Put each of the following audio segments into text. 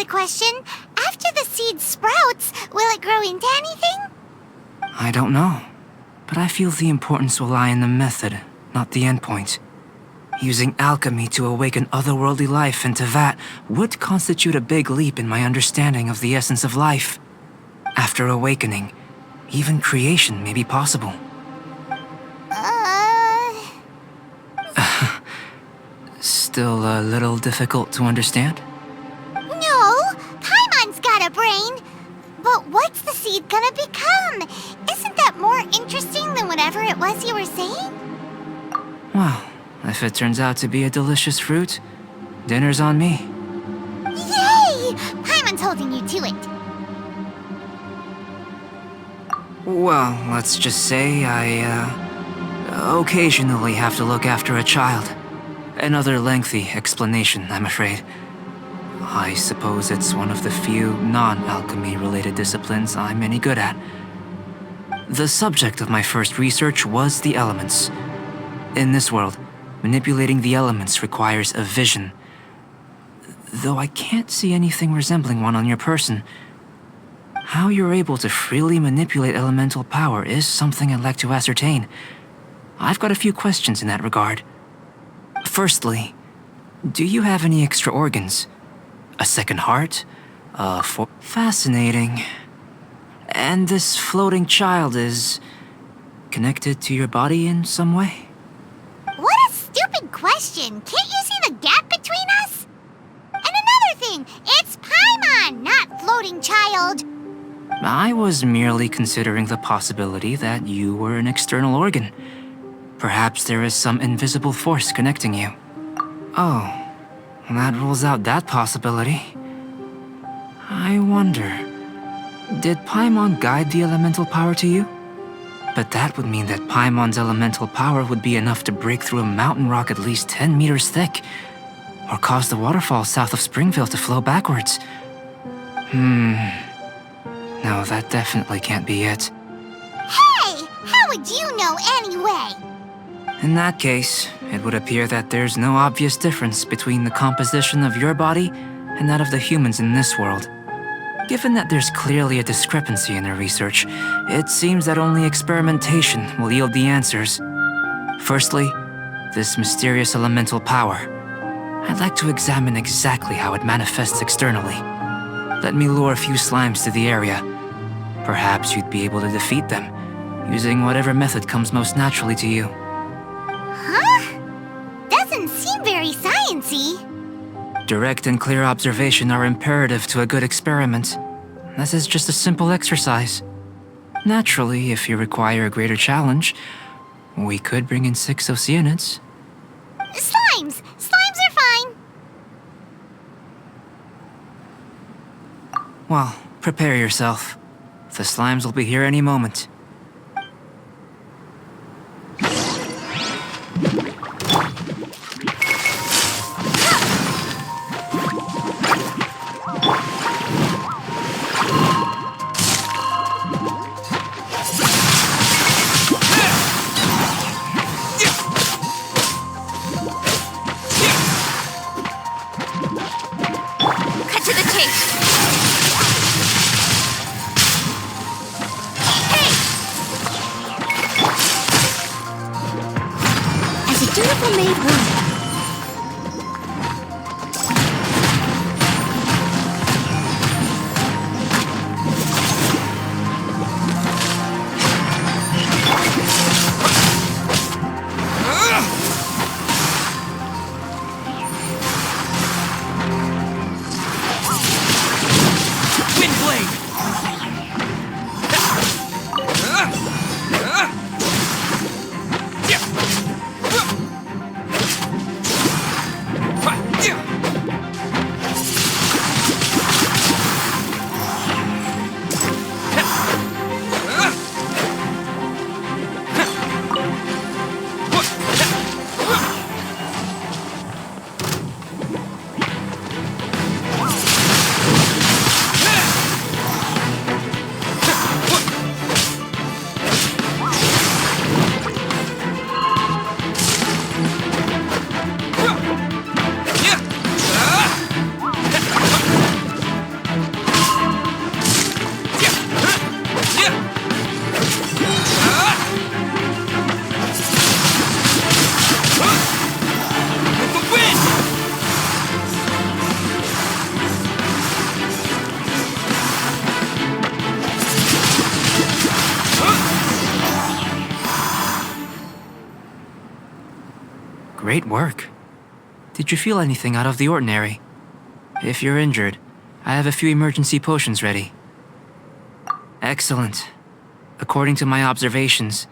question. After the seed sprouts, will it grow into anything? I don't know, but I feel the importance will lie in the method, not the endpoint. Using alchemy to awaken otherworldly life into that would constitute a big leap in my understanding of the essence of life. After awakening, even creation may be possible. Still a little difficult to understand? No, Paimon's got a brain. But what's the seed gonna become? Isn't that more interesting than whatever it was you were saying? Well, if it turns out to be a delicious fruit, dinner's on me. Yay! Paimon's holding you to it. Well, let's just say I, occasionally have to look after a child. Another lengthy explanation, I'm afraid. I suppose it's one of the few non-alchemy related disciplines I'm any good at. The subject of my first research was the elements. In this world, manipulating the elements requires a vision. Though I can't see anything resembling one on your person, how you're able to freely manipulate elemental power is something I'd like to ascertain. I've got a few questions in that regard. Firstly, do you have any extra organs? A second heart? Fascinating. And this floating child is connected to your body in some way? What a stupid question. Can't you see the gap between us? And another thing, it's Paimon, not floating child. I was merely considering the possibility that you were an external organ. Perhaps there is some invisible force connecting you. Oh, that rules out that possibility. I wonder, did Paimon guide the elemental power to you? But that would mean that Paimon's elemental power would be enough to break through a mountain rock at least 10 meters thick, or cause the waterfall south of Springville to flow backwards. No, that definitely can't be it. Hey! How would you know anyway? In that case, it would appear that there's no obvious difference between the composition of your body and that of the humans in this world. Given that there's clearly a discrepancy in their research, it seems that only experimentation will yield the answers. Firstly, this mysterious elemental power. I'd like to examine exactly how it manifests externally. Let me lure a few slimes to the area. Perhaps you'd be able to defeat them, using whatever method comes most naturally to you. Huh? Doesn't seem very science-y. Direct and clear observation are imperative to a good experiment. This is just a simple exercise. Naturally, if you require a greater challenge, we could bring in 6 Oceanids. Slimes! Slimes are fine! Well, prepare yourself. The slimes will be here any moment. Cut to the chase! Dutiful maid would. Great work. Did you feel anything out of the ordinary? If you're injured, I have a few emergency potions ready. Excellent. According to my observations,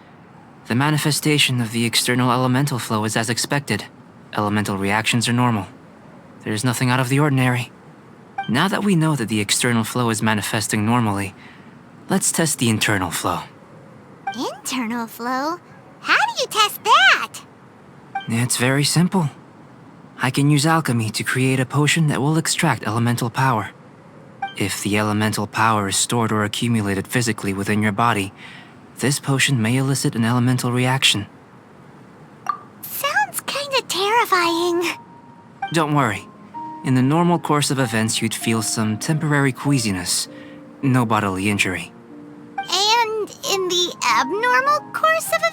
the manifestation of the external elemental flow is as expected. Elemental reactions are normal. There's nothing out of the ordinary. Now that we know that the external flow is manifesting normally, let's test the internal flow. Internal flow? How do you test that? It's very simple. I can use alchemy to create a potion that will extract elemental power. If the elemental power is stored or accumulated physically within your body, this potion may elicit an elemental reaction. Sounds kinda terrifying. Don't worry. In the normal course of events, you'd feel some temporary queasiness. No bodily injury. And in the abnormal course of events?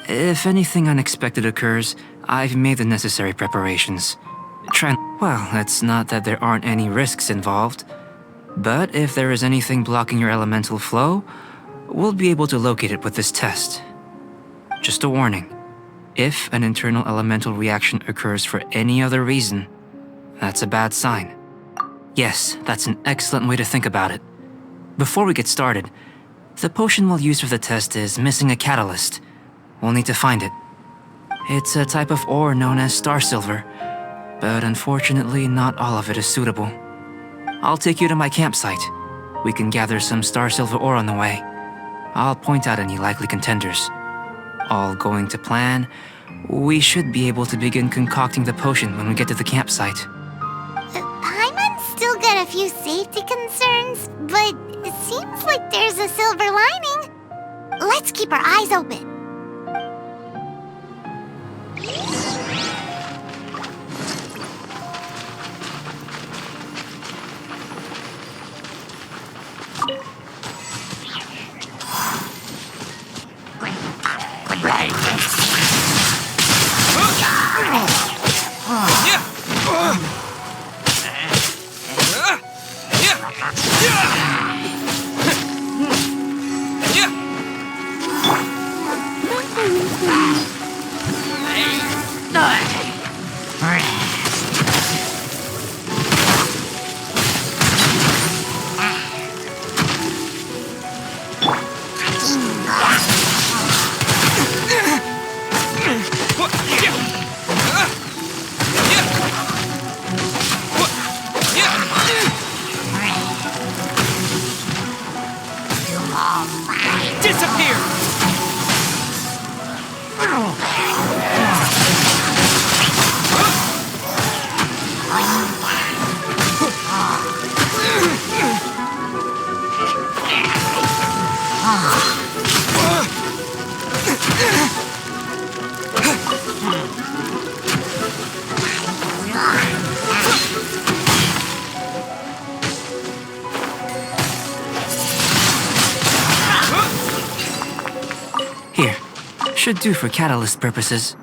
If anything unexpected occurs, I've made the necessary preparations. Well, it's not that there aren't any risks involved. But if there is anything blocking your elemental flow, we'll be able to locate it with this test. Just a warning. If an internal elemental reaction occurs for any other reason, that's a bad sign. Yes, that's an excellent way to think about it. Before we get started, the potion we'll use for the test is missing a catalyst. We'll need to find it. It's a type of ore known as star silver, but unfortunately not all of it is suitable. I'll take you to my campsite. We can gather some star silver ore on the way. I'll point out any likely contenders. All going to plan, we should be able to begin concocting the potion when we get to the campsite. Paimon's still got a few safety concerns, but it seems like there's a silver lining. Let's keep our eyes open. Here, should do for catalyst purposes.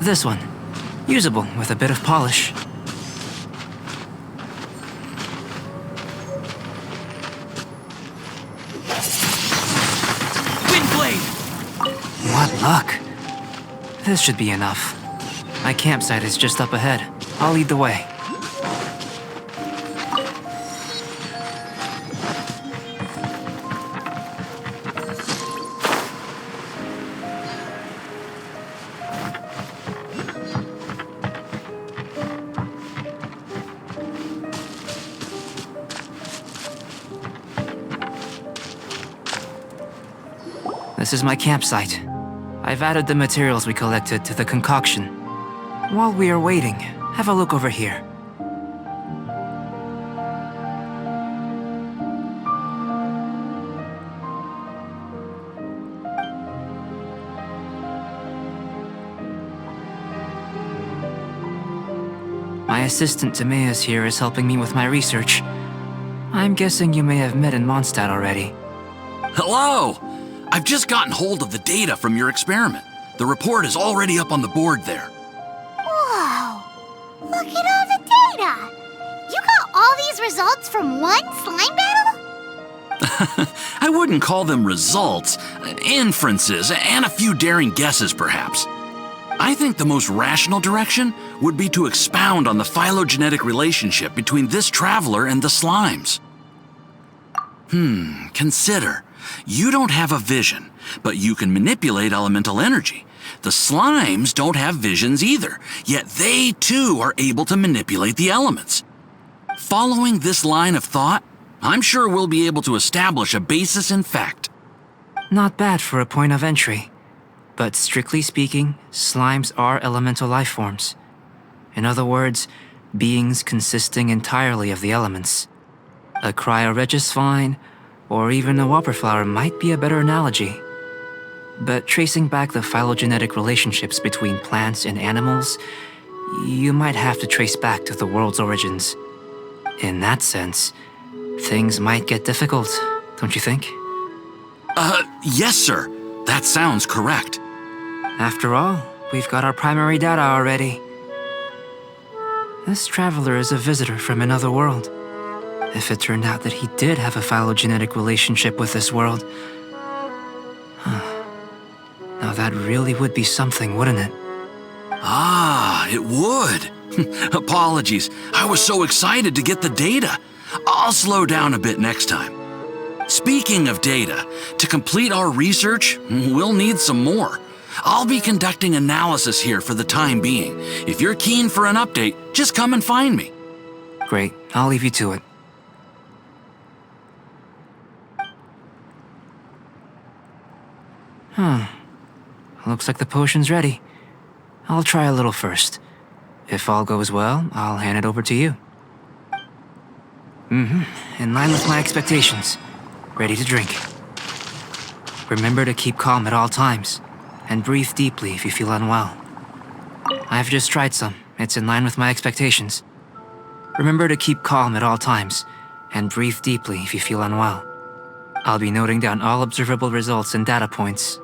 This one. Usable with a bit of polish. Windblade! What luck. This should be enough. My campsite is just up ahead. I'll lead the way. This is my campsite. I've added the materials we collected to the concoction. While we are waiting, have a look over here. My assistant Timaeus here is helping me with my research. I'm guessing you may have met in Mondstadt already. Hello! I've just gotten hold of the data from your experiment. The report is already up on the board there. Whoa! Look at all the data! You got all these results from one slime battle? I wouldn't call them results, inferences, and a few daring guesses perhaps. I think the most rational direction would be to expound on the phylogenetic relationship between this traveler and the slimes. Consider. You don't have a vision, but you can manipulate elemental energy. The slimes don't have visions either, yet they too are able to manipulate the elements. Following this line of thought, I'm sure we'll be able to establish a basis in fact. Not bad for a point of entry. But strictly speaking, slimes are elemental life forms. In other words, beings consisting entirely of the elements. A cryoregisvine, or even a whopperflower might be a better analogy. But tracing back the phylogenetic relationships between plants and animals, you might have to trace back to the world's origins. In that sense, things might get difficult, don't you think? Yes, sir. That sounds correct. After all, we've got our primary data already. This traveler is a visitor from another world. If it turned out that he did have a phylogenetic relationship with this world, now that really would be something, wouldn't it? Ah, it would. Apologies. I was so excited to get the data. I'll slow down a bit next time. Speaking of data, to complete our research, we'll need some more. I'll be conducting analysis here for the time being. If you're keen for an update, just come and find me. Great, I'll leave you to it. Looks like the potion's ready. I'll try a little first. If all goes well, I'll hand it over to you. In line with my expectations. Ready to drink. Remember to keep calm at all times, and breathe deeply if you feel unwell. I've just tried some. It's in line with my expectations. Remember to keep calm at all times, and breathe deeply if you feel unwell. I'll be noting down all observable results and data points.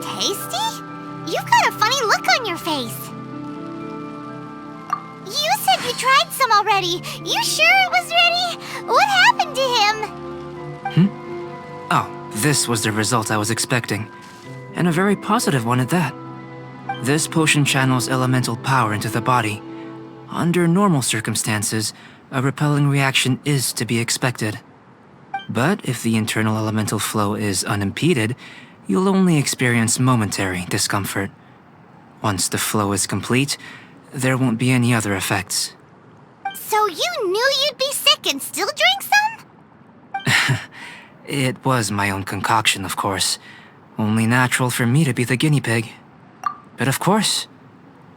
Tasty? You've got a funny look on your face. You said you tried some already. You sure it was ready? What happened to him? Oh, this was the result I was expecting. And a very positive one at that. This potion channels elemental power into the body. Under normal circumstances, a repelling reaction is to be expected. But if the internal elemental flow is unimpeded, you'll only experience momentary discomfort. Once the flow is complete, there won't be any other effects. So you knew you'd be sick and still drank some? It was my own concoction, of course. Only natural for me to be the guinea pig. But of course,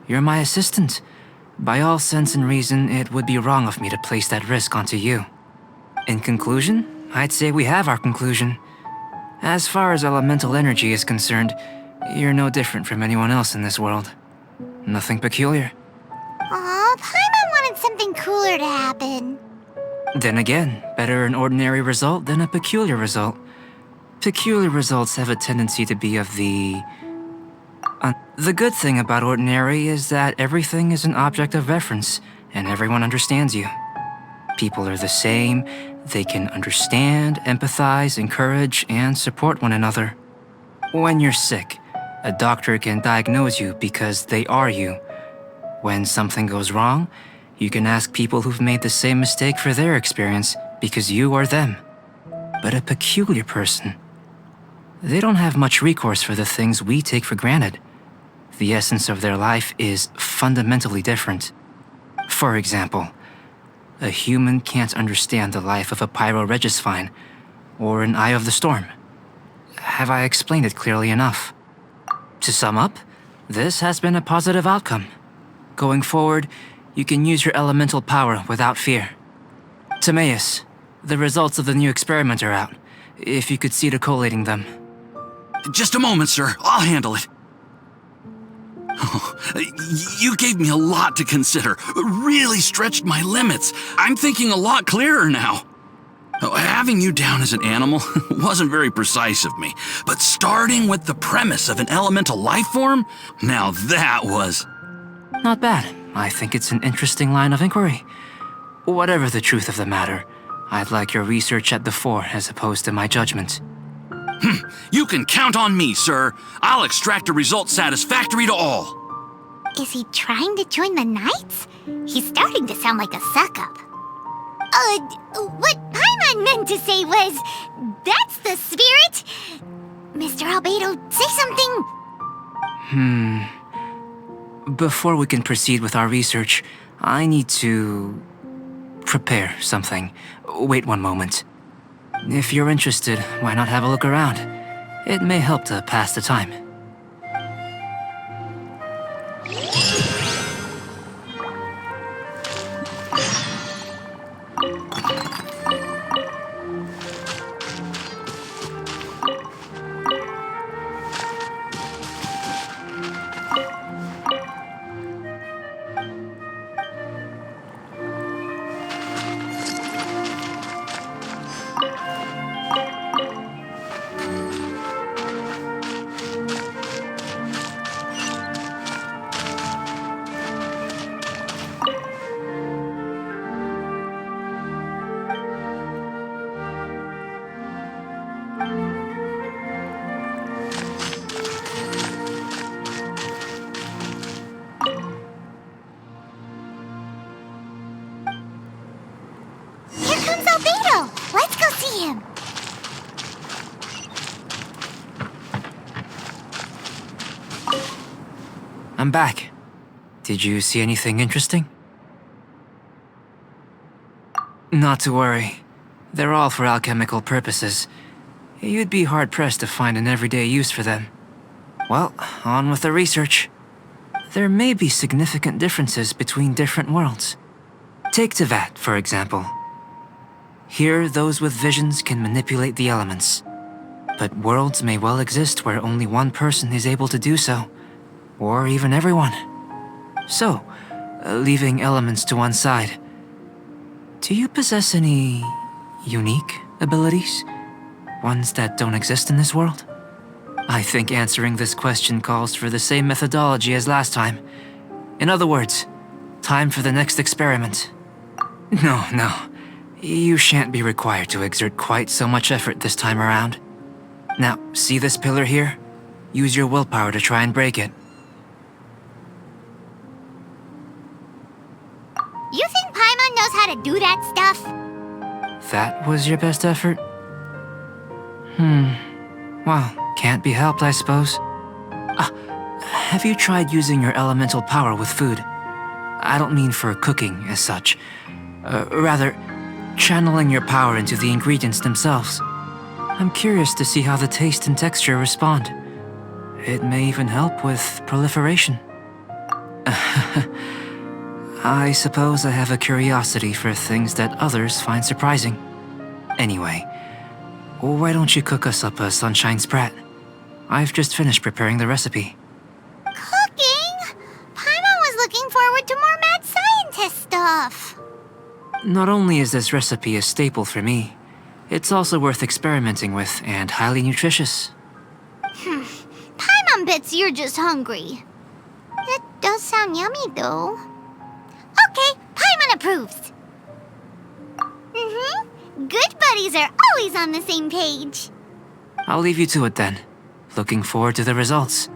you're my assistant. By all sense and reason, it would be wrong of me to place that risk onto you. In conclusion, I'd say we have our conclusion. As far as elemental energy is concerned, you're no different from anyone else in this world. Nothing peculiar. Aw, Paimon wanted something cooler to happen. Then again, better an ordinary result than a peculiar result. Peculiar results have a tendency to be of the... the good thing about ordinary is that everything is an object of reference, and everyone understands you. People are the same. They can understand, empathize, encourage, and support one another. When you're sick, a doctor can diagnose you because they are you. When something goes wrong, you can ask people who've made the same mistake for their experience because you are them. But a peculiar person, they don't have much recourse for the things we take for granted. The essence of their life is fundamentally different. For example, a human can't understand the life of a pyroregisvine or an eye of the storm. Have I explained it clearly enough? To sum up, this has been a positive outcome. Going forward, you can use your elemental power without fear. Timaeus, the results of the new experiment are out. If you could see to collating them. Just a moment, sir. I'll handle it. Oh, you gave me a lot to consider. Really stretched my limits. I'm thinking a lot clearer now. Having you down as an animal wasn't very precise of me, but starting with the premise of an elemental life form? Now that was... Not bad. I think it's an interesting line of inquiry. Whatever the truth of the matter, I'd like your research at the fore as opposed to my judgment. You can count on me, sir. I'll extract a result satisfactory to all. Is he trying to join the Knights? He's starting to sound like a suck-up. What Paimon meant to say was, that's the spirit! Mr. Albedo, say something! Before we can proceed with our research, I need to... prepare something. Wait one moment. If you're interested, why not have a look around? It may help to pass the time. Let's go see him. I'm back. Did you see anything interesting? Not to worry. They're all for alchemical purposes. You'd be hard-pressed to find an everyday use for them. Well, on with the research. There may be significant differences between different worlds. Take Tevat, for example. Here, those with visions can manipulate the elements. But worlds may well exist where only one person is able to do so, or even everyone. So, leaving elements to one side, do you possess any unique abilities? Ones that don't exist in this world? I think answering this question calls for the same methodology as last time. In other words, time for the next experiment. No. You shan't be required to exert quite so much effort this time around. Now, see this pillar here? Use your willpower to try and break it. You think Paimon knows how to do that stuff? That was your best effort? Well, can't be helped, I suppose. Have you tried using your elemental power with food? I don't mean for cooking as such. Rather, channeling your power into the ingredients themselves. I'm curious to see how the taste and texture respond. It may even help with proliferation. I suppose I have a curiosity for things that others find surprising. Anyway, why don't you cook us up a sunshine sprat? I've just finished preparing the recipe. Cooking? Paimon was looking forward to more mad scientist stuff. Not only is this recipe a staple for me, it's also worth experimenting with and highly nutritious. Paimon bets you're just hungry. It does sound yummy, though. Okay, Paimon approves. Good buddies are always on the same page. I'll leave you to it then. Looking forward to the results.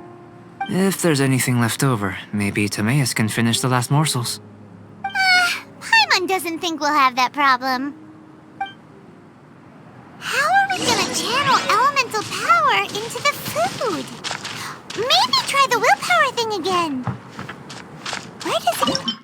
If there's anything left over, maybe Timaeus can finish the last morsels. Paimon doesn't think we'll have that problem. How are we gonna channel elemental power into the food? Maybe try the willpower thing again. Where does it...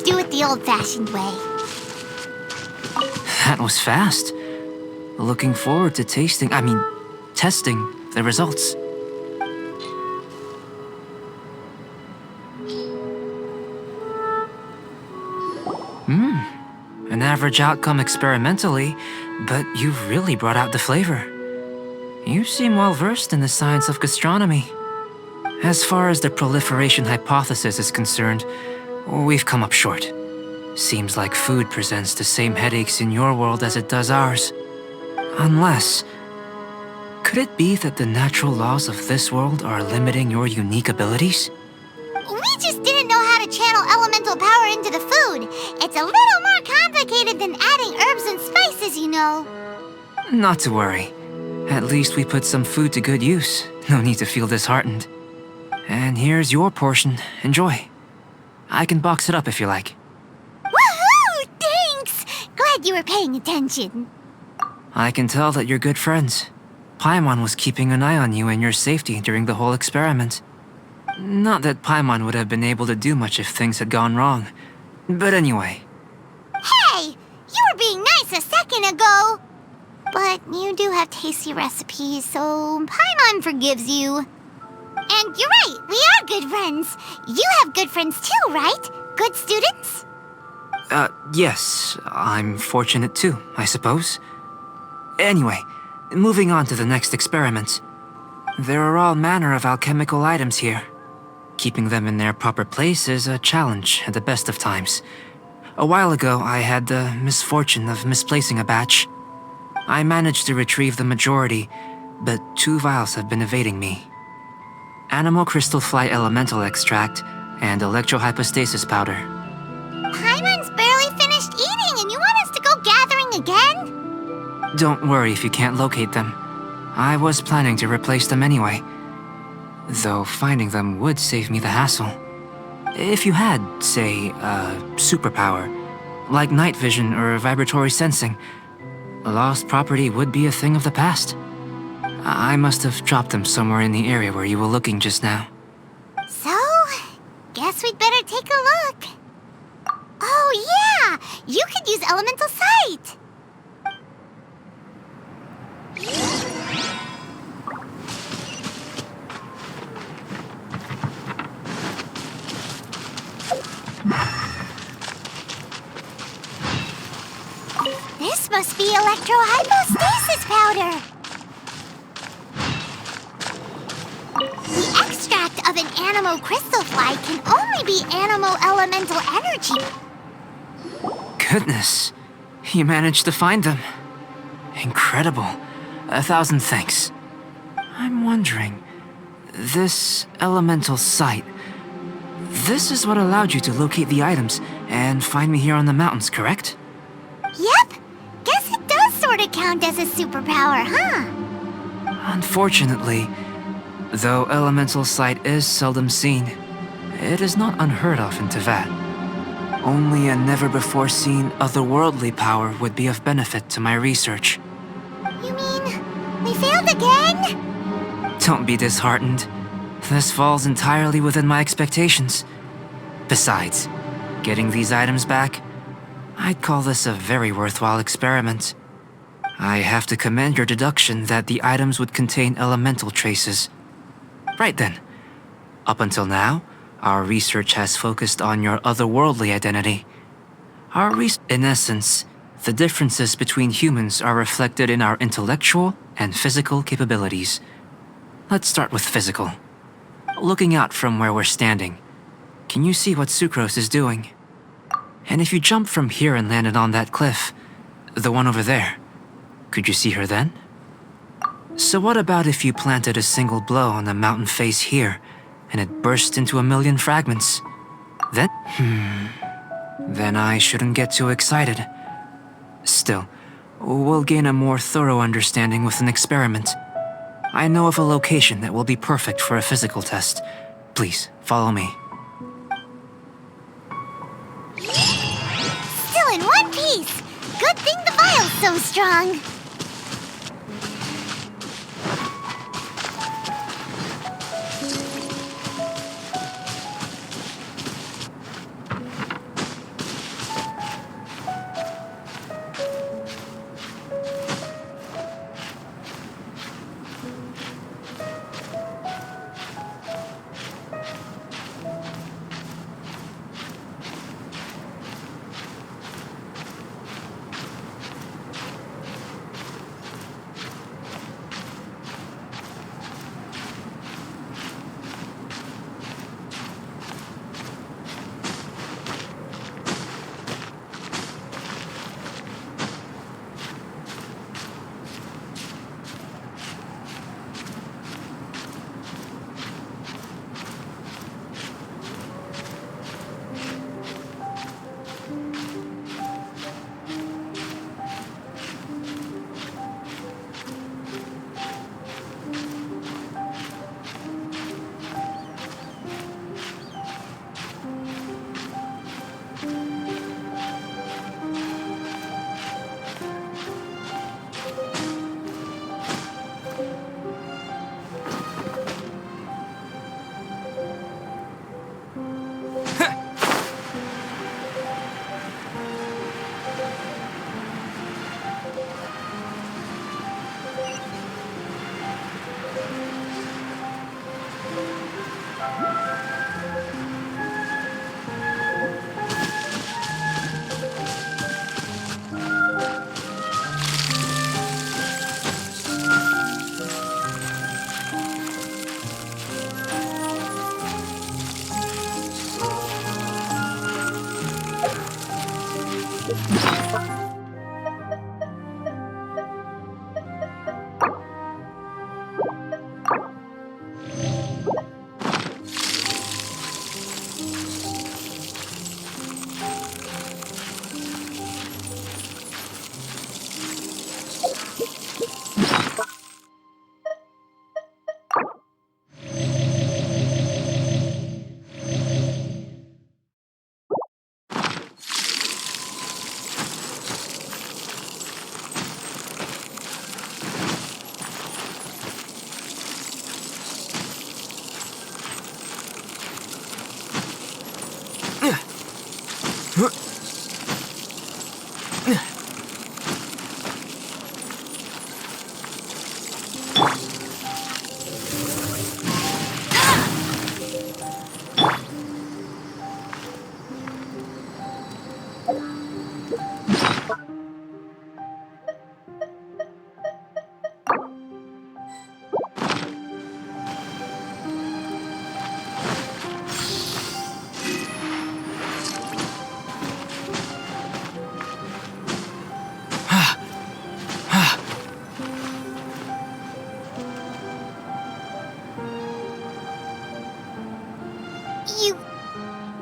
do it the old-fashioned way. That was fast. Looking forward to testing the results. An average outcome experimentally, but you've really brought out the flavor. You seem well versed in the science of gastronomy. As far as the proliferation hypothesis is concerned, we've come up short. Seems like food presents the same headaches in your world as it does ours. Unless... could it be that the natural laws of this world are limiting your unique abilities? We just didn't know how to channel elemental power into the food. It's a little more complicated than adding herbs and spices, you know. Not to worry. At least we put some food to good use. No need to feel disheartened. And here's your portion. Enjoy. I can box it up if you like. Woohoo! Thanks! Glad you were paying attention. I can tell that you're good friends. Paimon was keeping an eye on you and your safety during the whole experiment. Not that Paimon would have been able to do much if things had gone wrong. But anyway. Hey! You were being nice a second ago! But you do have tasty recipes, so Paimon forgives you. And you're right, we are good friends. You have good friends too, right? Good students? Yes. I'm fortunate too, I suppose. Anyway, moving on to the next experiment. There are all manner of alchemical items here. Keeping them in their proper place is a challenge at the best of times. A while ago, I had the misfortune of misplacing a batch. I managed to retrieve the majority, but 2 vials have been evading me. Animal crystal fly elemental extract and electrohypostasis powder. Paimon's barely finished eating and you want us to go gathering again? Don't worry if you can't locate them. I was planning to replace them anyway. Though finding them would save me the hassle. If you had, say, a superpower, like night vision or vibratory sensing, a lost property would be a thing of the past. I must have dropped them somewhere in the area where you were looking just now. So, guess we'd better take a look. Oh yeah! You could use elemental sight! This must be electrohypostasis powder! The extract of an animal crystal fly can only be animal elemental energy. Goodness, you managed to find them. Incredible. 1,000 thanks. I'm wondering, this elemental sight, this is what allowed you to locate the items and find me here on the mountains, correct? Yep. Guess it does sort of count as a superpower, huh? Unfortunately, though elemental sight is seldom seen, it is not unheard of in Teyvat. Only a never-before-seen otherworldly power would be of benefit to my research. You mean, we failed again? Don't be disheartened. This falls entirely within my expectations. Besides, getting these items back, I'd call this a very worthwhile experiment. I have to commend your deduction that the items would contain elemental traces. Right then. Up until now, our research has focused on your otherworldly identity. In essence, the differences between humans are reflected in our intellectual and physical capabilities. Let's start with physical. Looking out from where we're standing, can you see what Sucrose is doing? And if you jumped from here and landed on that cliff, the one over there, could you see her then? So what about if you planted a single blow on the mountain face here, and it burst into 1,000,000 fragments? Then? Then I shouldn't get too excited. Still, we'll gain a more thorough understanding with an experiment. I know of a location that will be perfect for a physical test. Please, follow me. Still in one piece! Good thing the vial's so strong.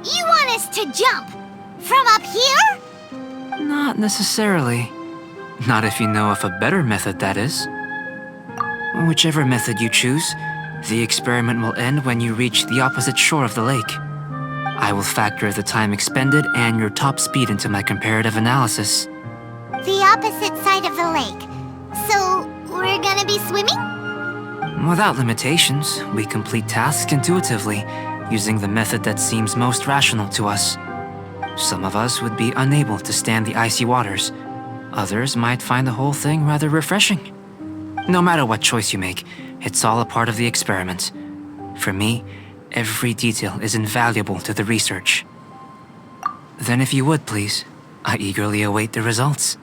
You want us to jump? From up here? Not necessarily. Not if you know of a better method, that is. Whichever method you choose, the experiment will end when you reach the opposite shore of the lake. I will factor the time expended and your top speed into my comparative analysis. The opposite side of the lake. So, we're gonna be swimming? Without limitations, we complete tasks intuitively, using the method that seems most rational to us. Some of us would be unable to stand the icy waters. Others might find the whole thing rather refreshing. No matter what choice you make, it's all a part of the experiment. For me, every detail is invaluable to the research. Then if you would, please, I eagerly await the results.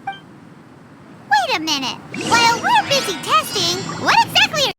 Wait a minute. While we're busy testing, what exactly